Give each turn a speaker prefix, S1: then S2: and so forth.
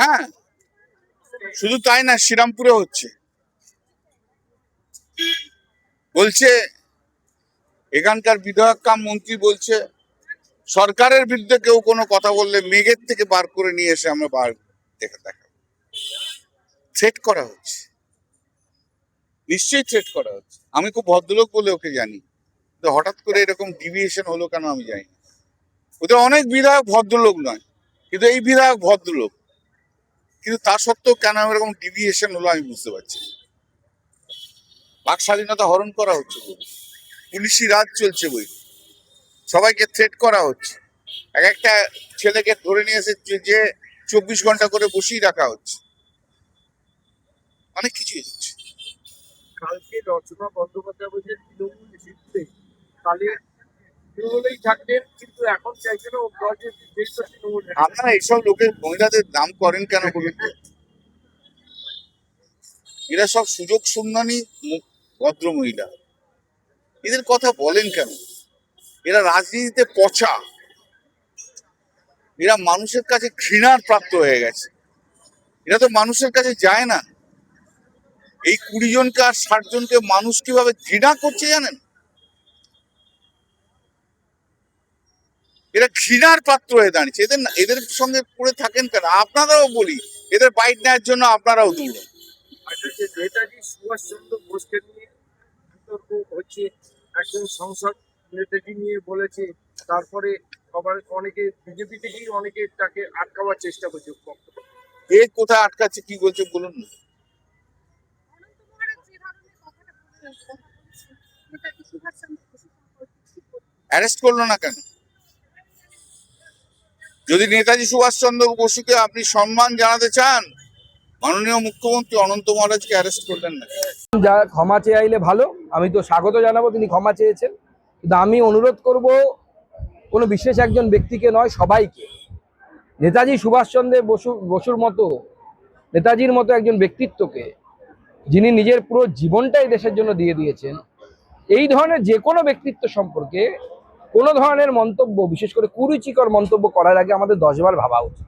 S1: হ্যাঁ, শুধু তাই না, শ্রীরামপুরে হচ্ছে। বলছে এখানকার বিধায়ক কাম মন্ত্রী বলছে সরকারের বিরুদ্ধে কেউ কোনো কথা বললে মেঘের থেকে বার করে নিয়ে এসে আমরা বার দেখা থ্রেট করা হচ্ছে। নিশ্চয়ই থ্রেট করা হচ্ছে। আমি খুব ভদ্রলোক বলে ওকে জানি, তো হঠাৎ করে এরকম ডিভিয়েশন হলো কেন আমি জানি না। ওদের অনেক বিধায়ক ভদ্রলোক নয়, কিন্তু এই বিধায়ক ভদ্রলোক, কিন্তু তা সত্ত্বেও কেন এরকম ডিভিয়েশন হলো আমি বুঝতে পারছি। বাক স্বাধীনতা হরণ করা হচ্ছে, পুলিশি রাজ চলছে, বই সবাইকে থ্রেট করা হচ্ছে। এক একটা ছেলেকে ধরে নিয়ে এসে যে 24 ঘন্টা করে বসিয়ে রাখা হচ্ছে, অনেক কিছুই হচ্ছে।
S2: কালকে রচনা বন্দ্যোপাধ্যায় বলছে তৃণমূল জিতবে, তাহলে তৃণমূলেই থাকতেন, কিন্তু এখন চাইছেন তৃণমূল।
S1: আপনারা এইসব লোকের মহিলাদের নাম করেন কেন বলুন তো? এরা সব সুযোগ সন্ধানী ভদ্র মহিলা, এদের কথা বলেন কেন? এরা রাজনীতিতে পচা, এরা মানুষের কাছে ঘৃণার প্রাপ্ত হয়ে গেছে। এরা তো মানুষের কাছে যায় না। এই 20 জনকে আর 60 জনকে মানুষ কিভাবে ঘৃণা করছে জানেন? এরা ঘৃণার পাত্র হয়ে দাঁড়িয়েছে। এদের সঙ্গে পড়ে থাকেন কেন? আপনারাও বলি, এদের বাইট নেওয়ার জন্য আপনারাও দৌড়েন।
S2: নেতাজি সুভাষচন্দ্র বোসকে নিয়ে বিতর্ক হচ্ছে, একজন সংসদ নেতাজি নিয়ে বলেছে, তারপরে আবার অনেকে বিজেপি থেকেই অনেকে তাকে আটকাবার চেষ্টা করছে।
S1: এ কোথায় আটকাচ্ছে, কি বলছে বলুন না? অ্যারেস্ট করলো না কেন? যদি নেতাজি সুভাষচন্দ্র বসুকে আপনি সম্মান জানাতে চান, মাননীয় মুখ্যমন্ত্রী অনন্ত মহারাজকে অ্যারেস্ট করলেন না।
S3: যা ক্ষমা চেয়ে আইলে ভালো, আমি তো স্বাগত জানাবো, তিনি ক্ষমা চেয়েছেন। কিন্তু আমি অনুরোধ করব, কোনো বিশেষ একজন ব্যক্তিকে নয়, সবাইকে। নেতাজি সুভাষচন্দ্র বসুর মতো, নেতাজির মতো একজন ব্যক্তিত্বকে, যিনি নিজের পুরো জীবনটাই দেশের জন্য দিয়ে দিয়েছেন, এই ধরনের যে কোনো ব্যক্তিত্ব সম্পর্কে কোনো ধরনের মন্তব্য, বিশেষ করে কুরুচিকর মন্তব্য করার আগে আমাদের 10 বার ভাবা উচিত।